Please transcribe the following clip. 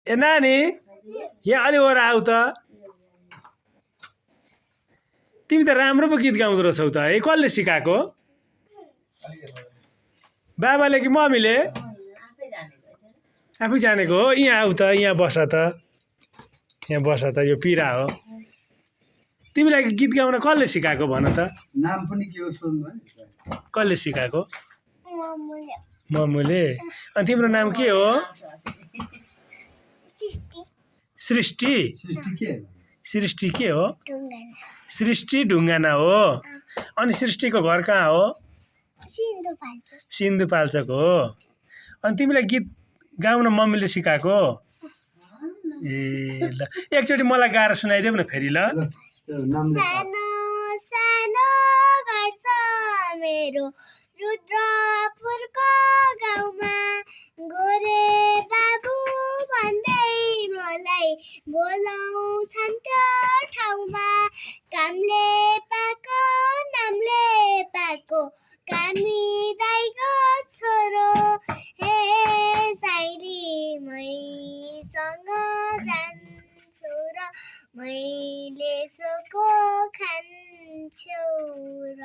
ए नानी यहाँ अलि वर आऊ त तिमी त राम्रो पो गीत गाउँदो रहेछौ त ए कसले सिकाएको बाबाले कि मम्मीले आफै जानेको हो यहाँ आऊ त यहाँ बस त यहाँ बस त यो पिरा हो तिमीलाई गीत गाउन कसले सिकाएको भन त नाम पनि के हो सोध्नु कसले सिकाएको मम्मुले अनि तिम्रो नाम के हो सृष्टि सृष्टि के हो सृष्टि ढुङ्गाना हो अनि सृष्टिको घर कहाँ हो सिन्धुपाल्चोक हो अनि तिमीलाई गीत गाउन मम्मीले सिकाएको ए ल एकचोटि मलाई गाएर सुनाइदेऊ न फेरि ल सानो सानो घर छ मेरो रुद्रपुरको गाउँमा गोरे बाबु भन्दै मलाई बोलाउँछन् त्यो ठाउँमा कामले पाको नामले पाको कामी दाइको छोरो हे साइली मैसँग जान्छु र मैले सोको खान्छु र